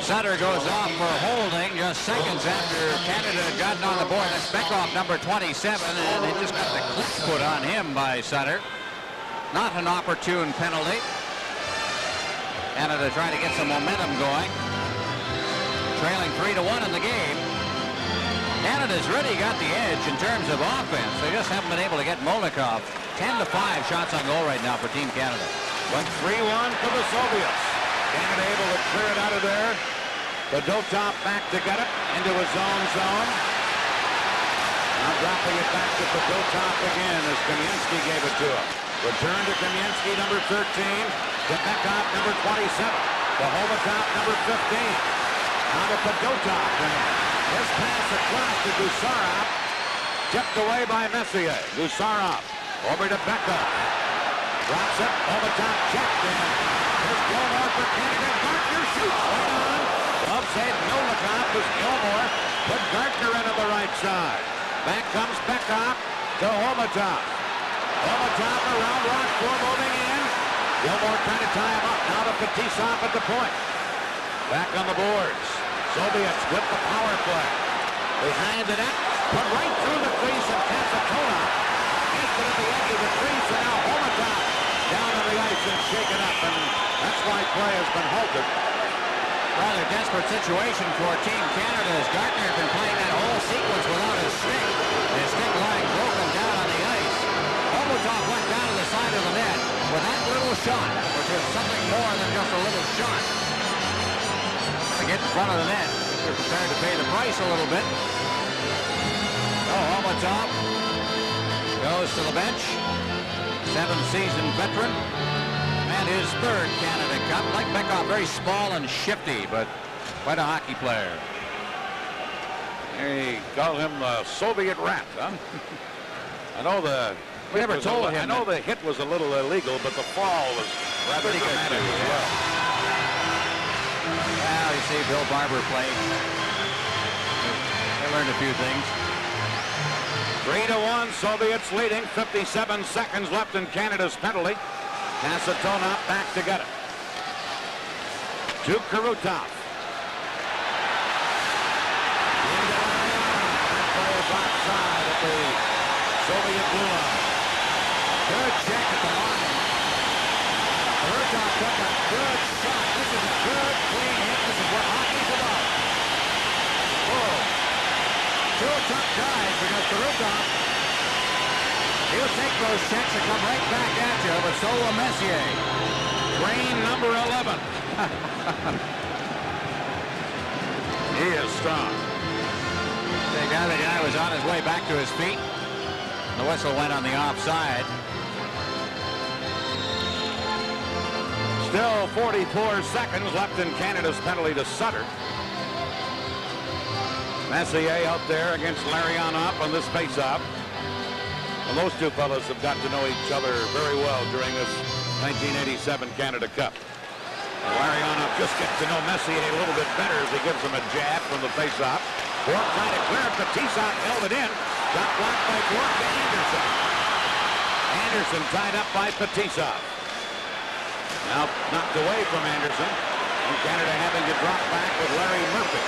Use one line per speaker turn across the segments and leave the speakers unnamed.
Sutter goes off for holding just seconds after Canada had gotten on the board. That's Bekoff, number 27, and he just got the clip put on him by Sutter. Not an opportune penalty. Canada trying to get some momentum going. Trailing 3-1 in the game. Canada's really got the edge in terms of offense. They just haven't been able to get Molnikov. 10-5 shots on goal right now for Team Canada.
But 3-1 for the Soviets. Canada able to clear it out of there. Fedotov back to get it into his own zone. Now dropping it back to Fedotov again as Kamensky gave it to him. Return to Kamensky, number 13. To Bekoff, number 27. To Homatov, number 15. Now to Fedotov. His pass across to Gusarov. Tipped away by Messier. Gusarov over to Bekoff. Drops it. Homatov checked in. Here's Gilmore for Canada. Gartner shoots right on. Offside Molnikov as Gilmore put Gartner into the right side. Back comes Bekoff to Homatov. Homatov around Rochefort moving in. Gilmore trying to tie him up. Now to Fetisov at the point. Back on the boards. Soviets with the power play. Behind the net. Put right through the crease and Casatona. Gets it at the edge of the crease and now Homatov down on the ice and shaken up. And that's why play has been halted.
Rather desperate situation for Team Canada as Gartner had been playing that whole sequence without his stick. His stick lying broken down on the ice. Homatov went down to the side of the net with that little shot, which was something more than just a little shot. To get in front of the net, they're prepared to pay the price a little bit. Homatov goes to the bench. 7-season veteran. And his third Canada Cup. Like Bekoff, very small and shifty, but quite a hockey player.
They call him the Soviet rat, huh? I know
we never told him.
I know the hit was a little illegal, but the fall was rather dramatic as well.
Well, you see Bill Barber play. They learned a few things.
3-1, Soviets leading. 57 seconds left in Canada's penalty. Casatona back to get it. To Kurutov. Players offside at the Soviet blue line.
Good check at the line. Kurutov took a good shot. This is a good, clean hit. This is what hockey's about. Whoa. Two tough guys because Kurutov, he'll take those checks and come right back at you, but so will Messier.
Train number 11. He is strong.
The guy was on his way back to his feet. The whistle went on the offside.
Still 44 seconds left in Canada's penalty to Sutter. Messier out there against Larionov on this face-off. And those two fellas have got to know each other very well during this 1987 Canada Cup. Larionov just gets to know Messier a little bit better as he gives him a jab from the face-off. Bork trying to clear it. Fetisov held it in. Got blocked by Bork to Anderson. Anderson tied up by Fetisov. Now knocked away from Anderson. And Canada having to drop back with Larry Murphy.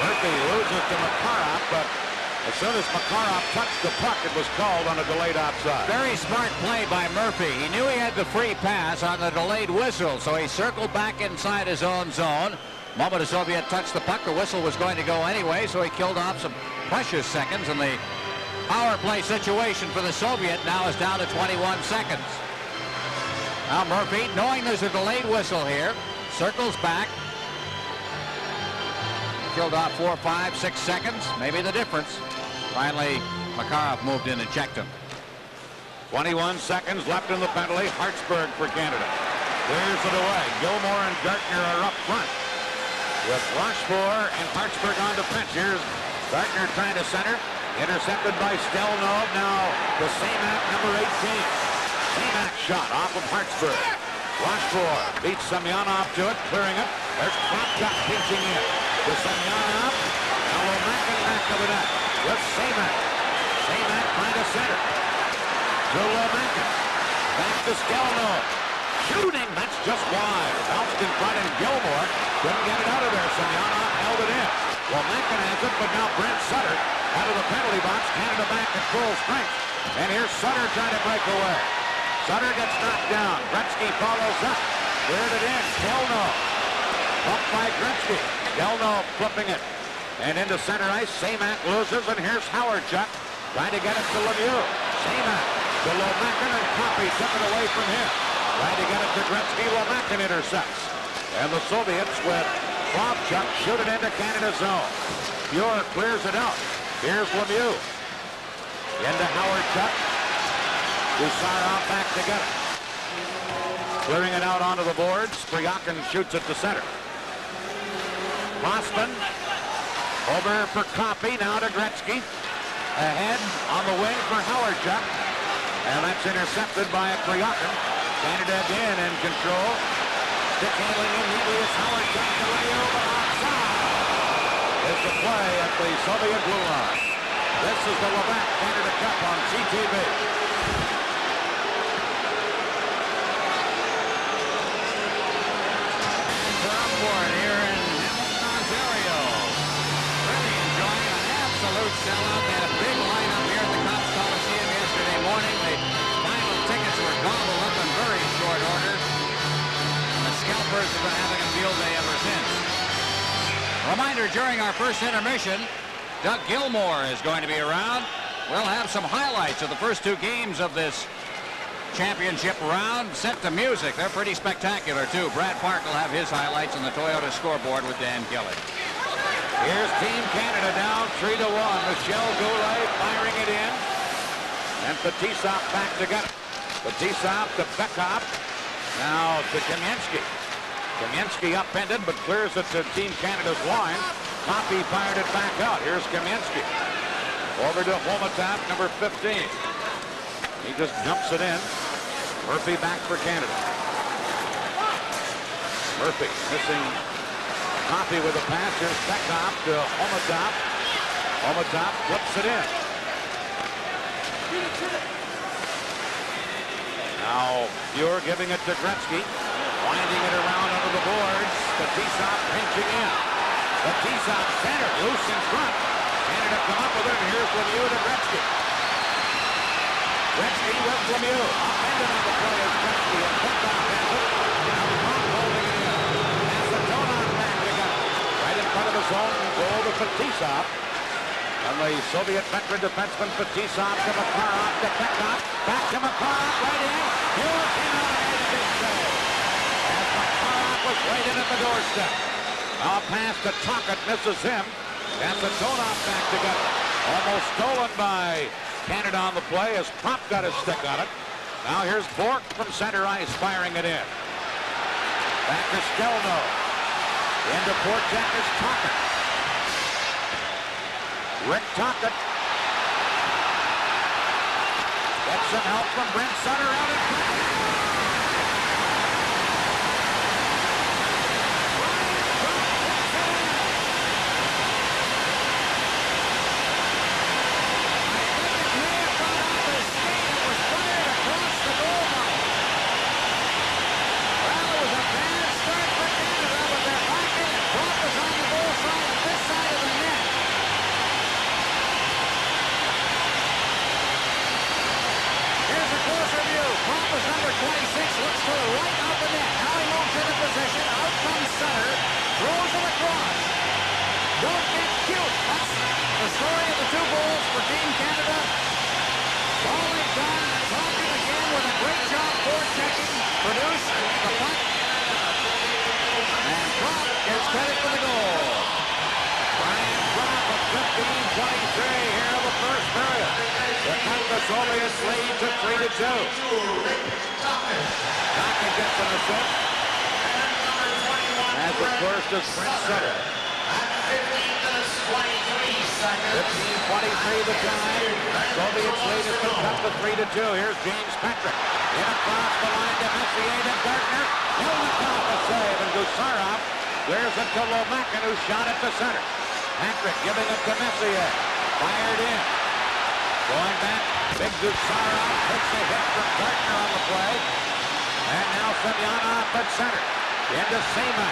Murphy loses to Makarov, but as soon as Makarov touched the puck, it was called on a delayed offside.
Very smart play by Murphy. He knew he had the free pass on the delayed whistle, so he circled back inside his own zone. The moment the Soviet touched the puck, the whistle was going to go anyway, so he killed off some precious seconds, and the power play situation for the Soviet now is down to 21 seconds. Now Murphy, knowing there's a delayed whistle here, circles back. Killed off 4, 5, 6 seconds, maybe the difference. Finally, Makarov moved in and checked him.
21 seconds left in the penalty. Hartsburg for Canada. Clears it away. Gilmore and Gartner are up front. With Rochefort and Hartsburg on defense. Here's Gartner trying to center. Intercepted by Stelnov. Now the Semak, number 18. Semak shot off of Hartsburg. Rochefort beats Semyonov to it, clearing it. There's Kropchuk pinching in. To Semyonov. Now Lomakin back to the net. With Semak. Semak trying to center. To Lomakin. Back to Stelnov. Shooting, that's just wide. Bounced in front, and Gilmore Couldn't get it out of there. Semyonov held it in. Lomakin has it, but now Brent Sutter out of the penalty box. Canada back at full strength. And here's Sutter trying to break away. Sutter gets knocked down. Gretzky follows up. Cleared it in. Delno. Bumped by Gretzky. Delno flipping it. And into center ice. Samak loses, and here's Howard-Chuck trying to get it to Lemieux. Samak to Lomakin, and Coffey took it away from him. Trying to get it to Gretzky. Lomakin intercepts. And the Soviets with Bobchuk shoot it into Canada's zone. Fuhr clears it out. Here's Lemieux. Into Howard-Chuck. Gusarov back to get it. Clearing it out onto the boards. Priakin shoots it to center. Mossman. Over for Coffey. Now to Gretzky. Ahead on the wing for Howard-Chuck. And that's intercepted by Priakin. Canada again in control. Stick handling immediately as Howard-Chuck to Lemieux, but outside is the play at the Soviet blue line. This is the Levac Canada Cup on CTV.
Board here in Hamilton, Ontario. Really enjoying an absolute sellout. They had a big lineup here at the Cops Coliseum yesterday morning. The final tickets were gobbled up in very short order. The scalpers have been having a field day ever since. Reminder, during our first intermission, Doug Gilmour is going to be around. We'll have some highlights of the first two games of this championship round set to music. They're pretty spectacular, too. Brad Park will have his highlights on the Toyota scoreboard with Dan Kelly.
Here's Team Canada down 3-1. Michel Goulet firing it in. And Fetisov back to get it. Fetisov to Bekov. Now to Kamensky. Kamensky upended, but clears it to Team Canada's line. Coffey fired it back out. Here's Kamensky. Over to Homatap, number 15. He just jumps it in. Murphy back for Canada. Murphy missing Coffey with a pass. Here's Bekov to Homatap. Homatap flips it in. Now Fuhr giving it to Gretzky. Winding it around under the boards. Fetisov pinching in. Fetisov center, loose in front. Canada come up with it, and here's Lemieux to Gretzky. Gretzky with Lemieux. Upended on the play is Gretzky, and Bekov has it. Now Trump holding it in. That's the Tonon back to get it. Right in front of his own goal to Fetisov. And the Soviet veteran defenseman Fetisov to Makarov to Bekov. Back to Makarov, right in. Fuhr came out and made a big save. As Makarov was right in at the doorstep. Now a pass to Tocchet, misses him. And the Tonon back to get it. Almost stolen by Canada on the play as Prop got his stick on it. Now here's Bork from center ice firing it in. Back to Stelno. Into forecheck is Tocchet. Rick Tocchet. Gets some help from Brent Sutter out in front.
Number 26 looks to the right of the net. Now he moves into position. Out comes Sutter. Throws it across. Don't get cute. That's the story of the two goals for Team Canada. Falling down and talking again with a great job forechecking. Produced the puck. And Trump gets credit for the goal. Brian Trump of 15-23 here in the first period. The Soviets lead to 3-2. Tocchet gets an assist. As the first is Brent Sutter. 15-23 the time. Soviets lead has been cut to 3-2. Here's James Patrick. In across the line to Messier to Gardner. Hildekoff a save, and Gusarov clears it to Lomakin, who shot it to center. Patrick giving it to Messier. Fired in. Going back, big Gusarov takes a hit from Gardner on the play. And now Semyonov at center. Into Samak.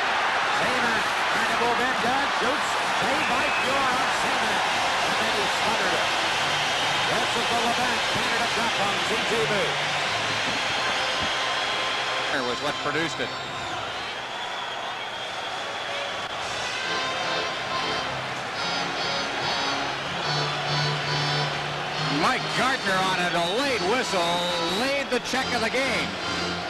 Seaman trying to move in. Doug shoots. Saved by Fjord on Seaman. And then he smothered it. This is the Labatt Canada Cup on CTV.
Was what produced it. Mike Gardner on a delayed whistle laid the check of the game.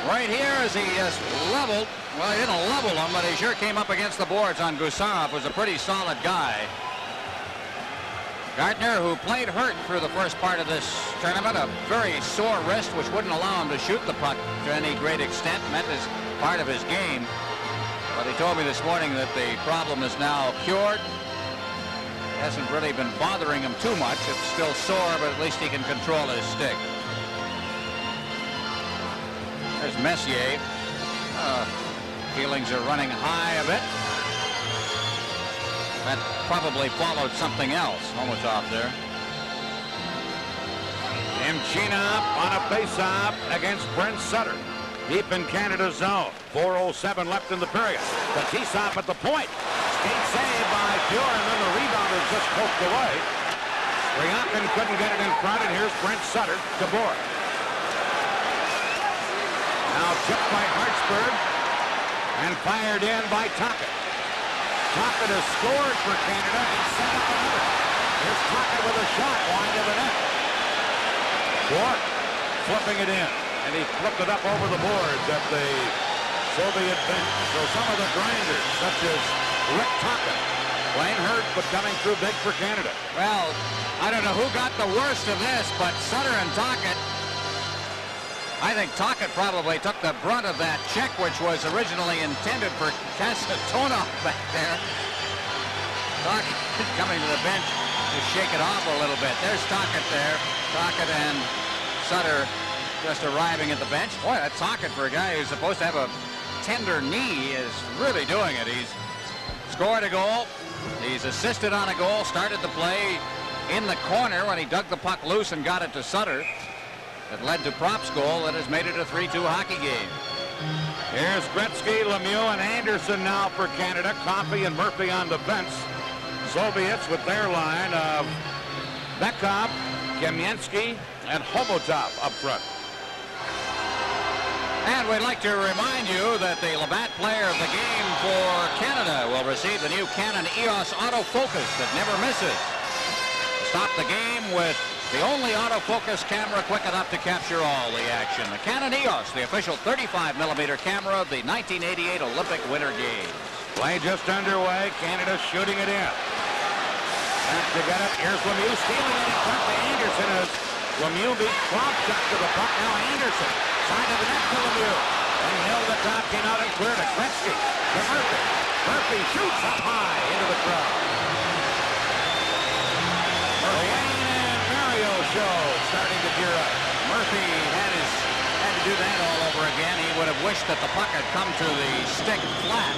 Right here as he just leveled. Well, he didn't level him, but he sure came up against the boards on Gusarov. Was a pretty solid guy. Gardner, who played hurt through the first part of this tournament, a very sore wrist which wouldn't allow him to shoot the puck to any great extent, meant as part of his game. But he told me this morning that the problem is now cured. Hasn't really been bothering him too much. It's still sore, but at least he can control his stick. There's Messier. Feelings are running high a bit. That probably followed something else. Almost off there.
Imchina on a face-off against Brent Sutter. Deep in Canada's zone. 4:07 left in the period. The tee-off at the point. Skate save by Fjord, and then the rebounder just poked away. Ryakin couldn't get it in front, and here's Brent Sutter to board. Now tipped by Hartsburg and fired in by Tocchet. Tocchet has scored for Canada and set up another. Here's Tocchet with a shot wide of the net. Board flipping it in, and he flipped it up over the boards at the Soviet bench. So some of the grinders, such as Rick Tocchet, playing hurt but coming through big for Canada.
Well, I don't know who got the worst of this, but Sutter and Tocchet. I think Tocchet probably took the brunt of that check, which was originally intended for Kasatonov back there. Tocchet coming to the bench to shake it off a little bit. There's Tocchet there. Tocchet and Sutter just arriving at the bench. Boy, that's Tocchet for a guy who's supposed to have a tender knee is really doing it. He's scored a goal. He's assisted on a goal, started the play in the corner when he dug the puck loose and got it to Sutter. It led to Prop's goal that has made it a 3-2 hockey game.
Here's Gretzky, Lemieux, and Anderson now for Canada. Coffey and Murphy on defense. Soviets with their line of Bekov, Kamensky, and Homotov up front.
And we'd like to remind you that the Labatt player of the game for Canada will receive the new Canon EOS autofocus that never misses. Stop the game with the only autofocus camera quick enough to capture all the action. The Canon EOS, the official 35mm camera of the 1988 Olympic Winter Games.
Play just underway. Canada shooting it in. Back to get it. Here's Lemieux stealing it in front to Anderson as Lemieux beats Clark. Shot to the puck. Now Anderson. Side of the net to Lemieux. And Hill the top came out and cleared it. Gretzky to Murphy. Murphy shoots up high into the crowd. Show starting to gear up.
Murphy had to do that all over again. He would have wished that the puck had come to the stick flat.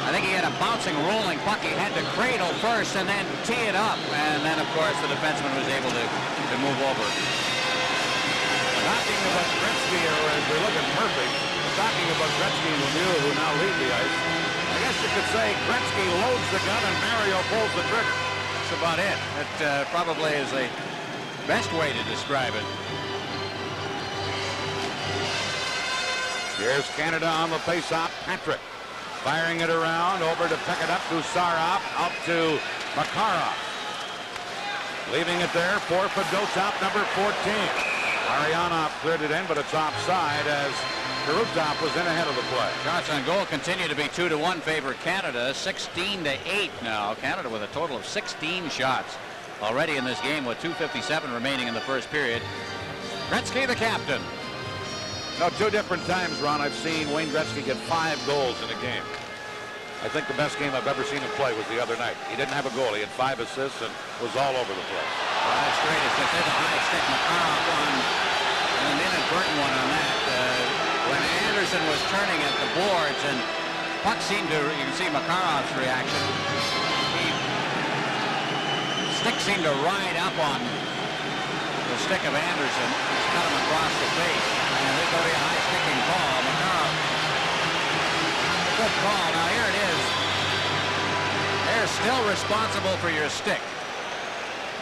I think he had a bouncing, rolling puck. He had to cradle first and then tee it up. And then, of course, the defenseman was able to move over.
Talking about Gretzky, or as we look at Murphy, talking about Gretzky and Lemieux, who now lead the ice. I guess you could say Gretzky loads the gun and Mario pulls the trigger.
That's about it. It probably is the best way to describe it.
Here's Canada on the face-off. Patrick firing it around, over to pick it up to Sarov, out to Makarov. Leaving it there for Fedotov, number 14. Arianov cleared it in, but it's offside as Karutov was in ahead of the play.
Shots on goal continue to be 2-1 favor Canada. 16-8 now. Canada with a total of 16 shots already in this game with 2:57 remaining in the first period. Gretzky, the captain.
No, two different times, Ron, I've seen Wayne Gretzky get 5 goals in a game. I think the best game I've ever seen him play was the other night. He didn't have a goal. He had 5 assists and was all over the place.
Well, that's great. There's a high stick. Makarov on an inadvertent one on that. When Anderson was turning at the boards and puck seemed to, you can see Makarov's reaction. Stick seemed to ride up on the stick of Anderson. It's cut him across the face. And there's going to be a high sticking call. Makarov. The good call. Now here it is. They're still responsible for your stick.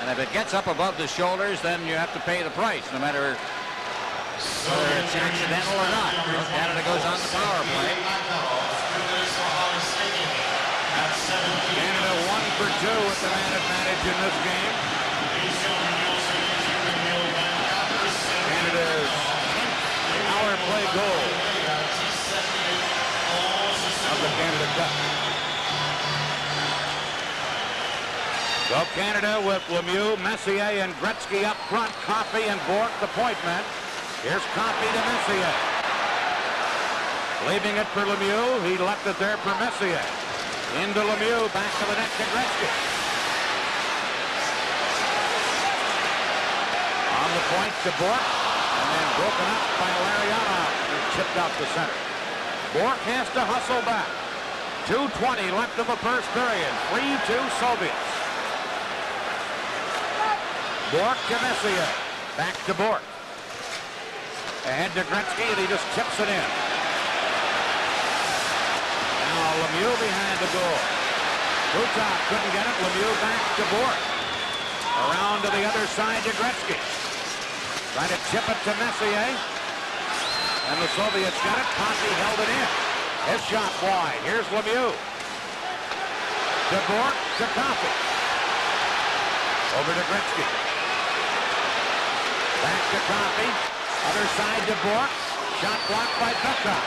And if it gets up above the shoulders, then you have to pay the price, no matter whether it's accidental or not. Well, Canada goes on the power play.
Canada 1 for 2 with the man advantage in this game. Canada's power play goal of the Canada Cup. So Canada with Lemieux, Messier, and Gretzky up front. Coffey and Bourque, the point men. Here's Coffey to Messier. Leaving it for Lemieux. He left it there for Messier. Into Lemieux, back to the net to Gretzky. On the point to Bourque, and then broken up by Larionov. He's chipped out to center. Bourque has to hustle back. 2:20 left in the first period. 3-2 Soviets. Bourque to Messier. Back to Bourque. Ahead to Gretzky, and he just chips it in. Now Lemieux behind the goal. Krutov couldn't get it. Lemieux back to Bourque. Around to the other side to Gretzky. Trying to chip it to Messier. And the Soviets got it. Coffey held it in. His shot wide. Here's Lemieux. To Bourque, to Coffey. Over to Gretzky. Back to Coffey. Other side to Bourque. Shot blocked by Pekov.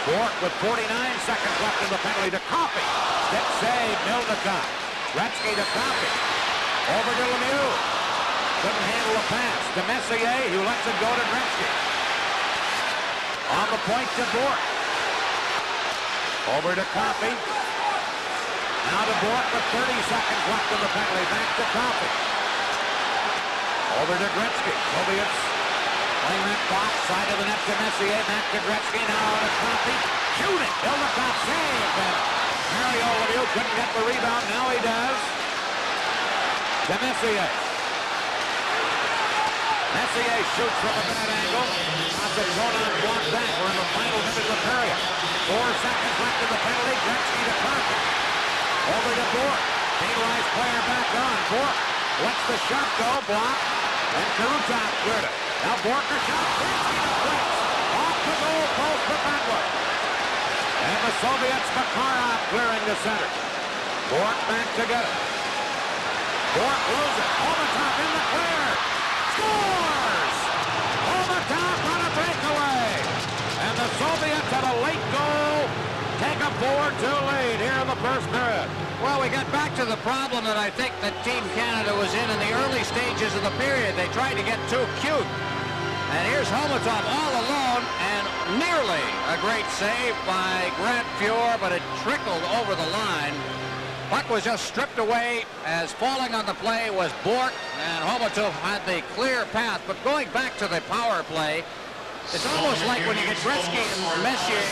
Bourque with 49 seconds left in the penalty to Coffey. Stick save, Milnikov. Gretzky to Coffey. Over to Lemieux. Couldn't handle a pass to Messier, who lets it go to Gretzky. On the point to Bourque. Over to Coffey. Now to Bourque with 30 seconds left in the penalty. Back to Coffey. Over to Gretzky. Soviets playing that box. Side of the net to Messier. Back to Gretzky. Now to Coffey. Shooting. Milnikov saved. And Mario Lemieux couldn't get the rebound. Now he does. To Messier. Messier shoots from a bad angle. Ronan blocked back. We're in the final minute of the period. 4 seconds left in the penalty. Gretzky to Coffey. Over to Bourque. Penalized player back on. Bourque lets the shot go. Blocked. And Krutov cleared it. Now Bourque shot. Gretzky to Fritz. Off the goal post for Butler. And the Soviets, Makarov clearing the center. Bourque back to get it. Bourque loses it. Overtop in the clear. Scores! Overtop on a breakaway. And the Soviets at a late goal take a 4-2 lead here in the first period.
Well, we got back to the problem that I think that Team Canada was in the early stages of the period. They tried to get too cute. And here's Holmatov all alone, and nearly a great save by Grant Fuhr, but it trickled over the line. Puck was just stripped away, as falling on the play was Bourque, and Holmatov had the clear path. But going back to the power play, it's almost like when you get Gretzky and Messier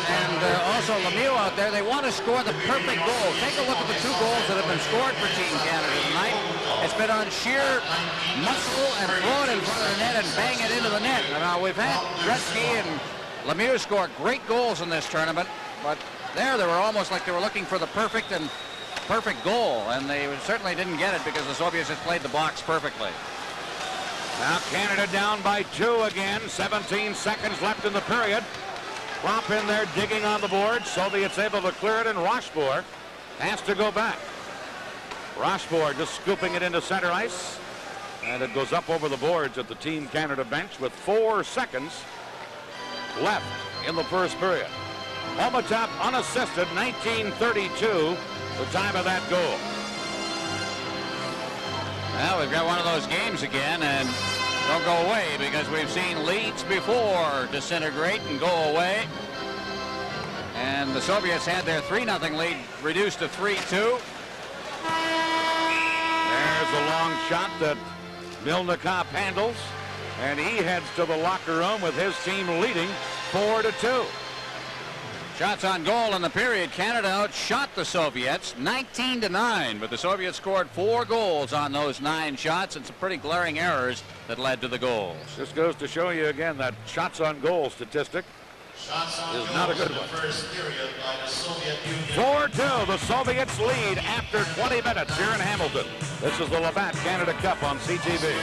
and also Lemieux out there, they want to score the perfect goal. Take a look at the 2 goals that have been scored for Team Canada tonight. It's been on sheer muscle and throw it in front of the net and bang it into the net. Now, we've had Gretzky and Lemieux score great goals in this tournament, but there they were almost like they were looking for the perfect goal, and they certainly didn't get it because the Soviets just played the box perfectly.
Now Canada down by 2 again. 17 seconds left in the period. Crop in there digging on the board. Soviets able to clear it, and Rochefort has to go back. Rochefort just scooping it into center ice. And it goes up over the boards at the Team Canada bench with 4 seconds left in the first period. Holmatov unassisted, 19:32, the time of that goal.
Well, we've got one of those games again, and don't go away because we've seen leads before disintegrate and go away. And the Soviets had their 3-0 lead reduced to 3-2.
There's a long shot that Milnikov handles, and he heads to the locker room with his team leading 4-2.
Shots on goal in the period. Canada outshot the Soviets 19-9, but the Soviets scored 4 goals on those 9 shots, and some pretty glaring errors that led to the goals.
This goes to show you again that shots on goal statistic. is not a good one. 4-2, the Soviets lead after 20 minutes here in Hamilton. This is the Labatt Canada Cup on CTV.